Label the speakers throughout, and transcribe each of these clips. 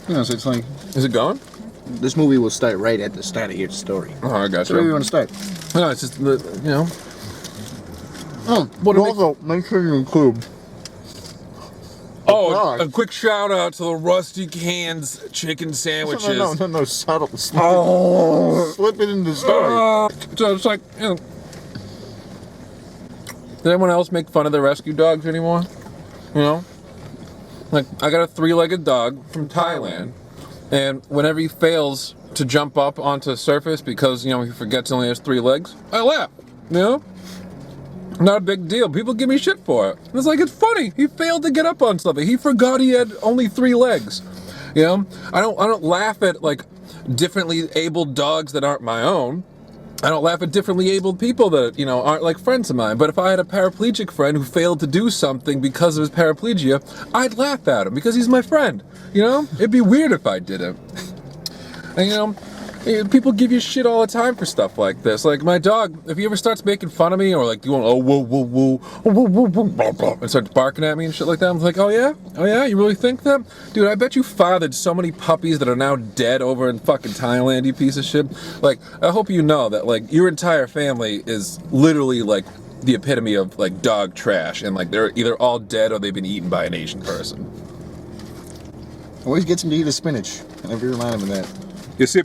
Speaker 1: So it's like...
Speaker 2: Is it going?
Speaker 1: This movie will start right at the start of your story.
Speaker 2: Oh, I got
Speaker 1: So
Speaker 2: you.
Speaker 1: where do you want to start?
Speaker 2: No, it's just,
Speaker 1: But also, make sure you include...
Speaker 2: Oh, a quick shout out to the Rusty Cans chicken sandwiches.
Speaker 1: No, subtle.
Speaker 2: Oh.
Speaker 1: Slip it into the story.
Speaker 2: So it's like, Did anyone else make fun of the rescue dogs anymore? Like, I got a 3-legged dog from Thailand, and whenever he fails to jump up onto the surface because, he forgets he only has 3 legs, I laugh, Not a big deal. People give me shit for it. It's like, it's funny. He failed to get up on something. He forgot he had only 3 legs. I don't laugh at, like, differently abled dogs that aren't my own. I don't laugh at differently abled people that, aren't like friends of mine. But if I had a paraplegic friend who failed to do something because of his paraplegia, I'd laugh at him because he's my friend. It'd be weird if I didn't. And, people give you shit all the time for stuff like this. Like, my dog, if he ever starts making fun of me or, like, whoa, whoa, whoa, whoa, and starts barking at me and shit like that, I'm like, oh, yeah? Oh, yeah? You really think that? Dude, I bet you fathered so many puppies that are now dead over in fucking Thailand, you piece of shit. Like, I hope you know that, like, your entire family is literally, like, the epitome of, like, dog trash. And, like, they're either all dead or they've been eaten by an Asian person.
Speaker 1: Always gets him to eat his spinach. I never remind him of that.
Speaker 2: You see...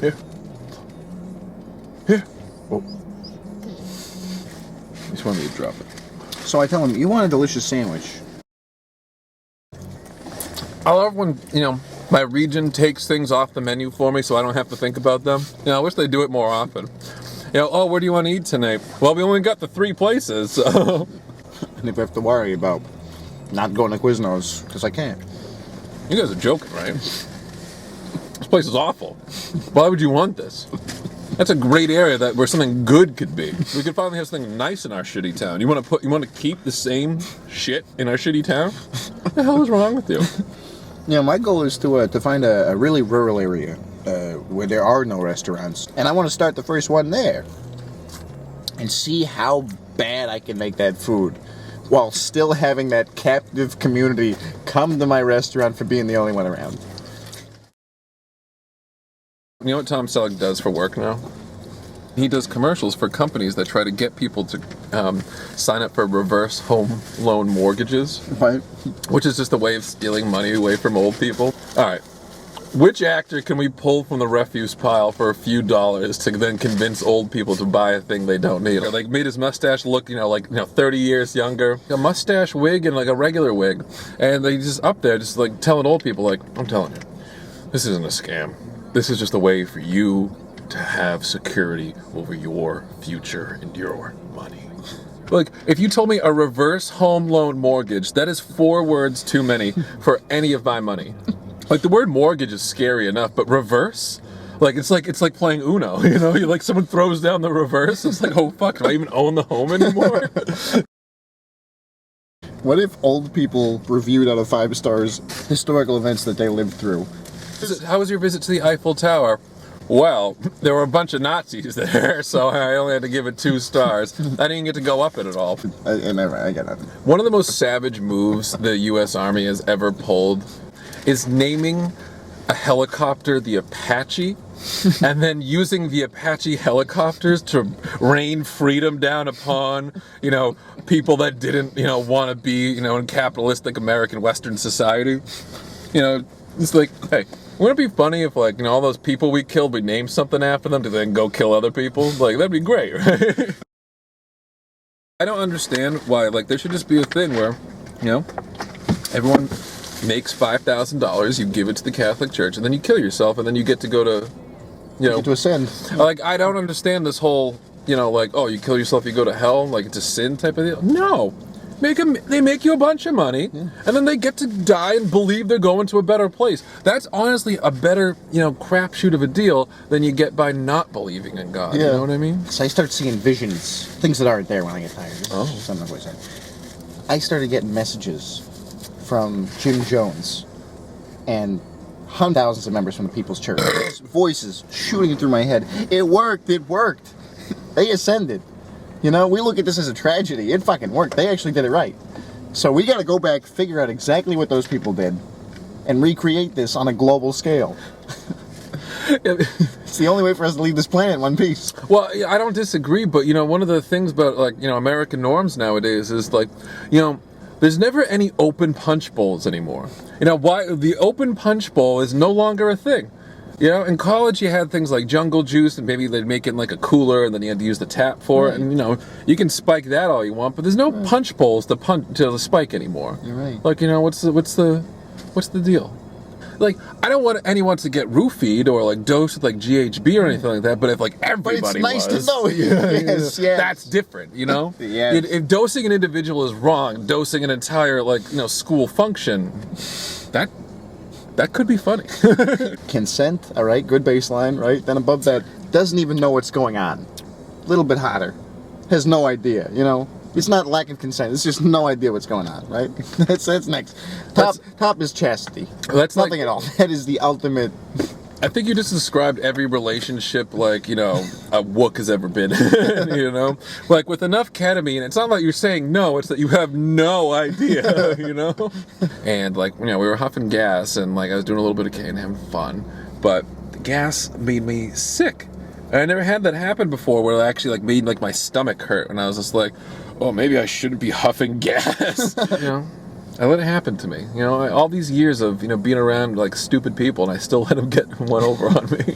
Speaker 2: Here. Oh. He just wanted me to drop it.
Speaker 1: So I tell him, you want a delicious sandwich.
Speaker 2: I love when, my region takes things off the menu for me so I don't have to think about them. I wish they'd do it more often. Oh, where do you want to eat tonight? Well, we only got the 3 places, so...
Speaker 1: And if I have to worry about not going to Quiznos, because I can't.
Speaker 2: You guys are joking, right? This place is awful. Why would you want this? That's a great area where something good could be. We could finally have something nice in our shitty town. You want to keep the same shit in our shitty town? What the hell is wrong with you?
Speaker 1: My goal is to find a really rural area where there are no restaurants, and I want to start the first one there and see how bad I can make that food while still having that captive community come to my restaurant for being the only one around.
Speaker 2: You know what Tom Selleck does for work now? He does commercials for companies that try to get people to sign up for reverse home loan mortgages.
Speaker 1: Right.
Speaker 2: Which is just a way of stealing money away from old people. Alright. Which actor can we pull from the refuse pile for a few dollars to then convince old people to buy a thing they don't need? Like, made his mustache look, 30 years younger. A mustache wig and, like, a regular wig. And they just up there, just, like, telling old people, like, I'm telling you, this isn't a scam. This is just a way for you to have security over your future and your money. Like, if you told me a reverse home loan mortgage, that is 4 words too many for any of my money. Like, the word mortgage is scary enough, but reverse? It's like playing Uno, You like, someone throws down the reverse, it's like, oh fuck, do I even own the home anymore?
Speaker 1: What if old people reviewed out of 5 stars historical events that they lived through?
Speaker 2: How was your visit to the Eiffel Tower? Well, there were a bunch of Nazis there, so I only had to give it 2 stars. I didn't get to go up it at all.
Speaker 1: I got nothing.
Speaker 2: One of the most savage moves the U.S. Army has ever pulled is naming a helicopter the Apache, and then using the Apache helicopters to rain freedom down upon, people that didn't, want to be, in capitalistic American Western society. It's like, hey, wouldn't it be funny if, like, all those people we killed, we named something after them to then go kill other people? Like, that'd be great, right? I don't understand why, like, there should just be a thing where, everyone makes $5,000, you give it to the Catholic Church, and then you kill yourself, and then you get to go to,
Speaker 1: Get to ascend.
Speaker 2: Like, I don't understand this whole, like, oh, you kill yourself, you go to hell, like, it's a sin type of deal. No! They make you a bunch of money, and then they get to die and believe they're going to a better place. That's honestly a better, crapshoot of a deal than you get by not believing in God. Yeah. You know what I mean?
Speaker 1: So I start seeing visions, things that aren't there when I get tired. Something like that. I started getting messages from Jim Jones and thousands of members from the People's Church. Voices shooting through my head. It worked. They ascended. We look at this as a tragedy. It fucking worked. They actually did it right. So we got to go back, figure out exactly what those people did, and recreate this on a global scale. It's the only way for us to leave this planet in one piece.
Speaker 2: Well, yeah, I don't disagree, but one of the things about American norms nowadays is there's never any open punch bowls anymore. Why the open punch bowl is no longer a thing. In college you had things like Jungle Juice, and maybe they'd make it in like a cooler, and then you had to use the tap for it, and you can spike that all you want, but there's no punch bowls to spike anymore.
Speaker 1: You're right.
Speaker 2: What's the deal? I don't want anyone to get roofied or dosed with GHB or anything like that, but if everybody
Speaker 1: But it's nice
Speaker 2: was,
Speaker 1: to know. Yes.
Speaker 2: that's different,
Speaker 1: Yes.
Speaker 2: If dosing an individual is wrong, dosing an entire school function, that could be funny.
Speaker 1: Consent, all right, good baseline, right? Then above that, doesn't even know what's going on. A little bit hotter. Has no idea, It's not lack of consent. It's just no idea what's going on, right? That's next. Top is chastity.
Speaker 2: That's
Speaker 1: nothing at all. That is the ultimate.
Speaker 2: I think you just described every relationship a Wook has ever been in, with enough ketamine, it's not like you're saying no, it's that you have no idea, And we were huffing gas, and I was doing a little bit of K and having fun, but the gas made me sick. And I never had that happen before, where it actually made my stomach hurt, and I was just oh, maybe I shouldn't be huffing gas. I let it happen to me. All these years of being around stupid people, and I still let them get one over on me.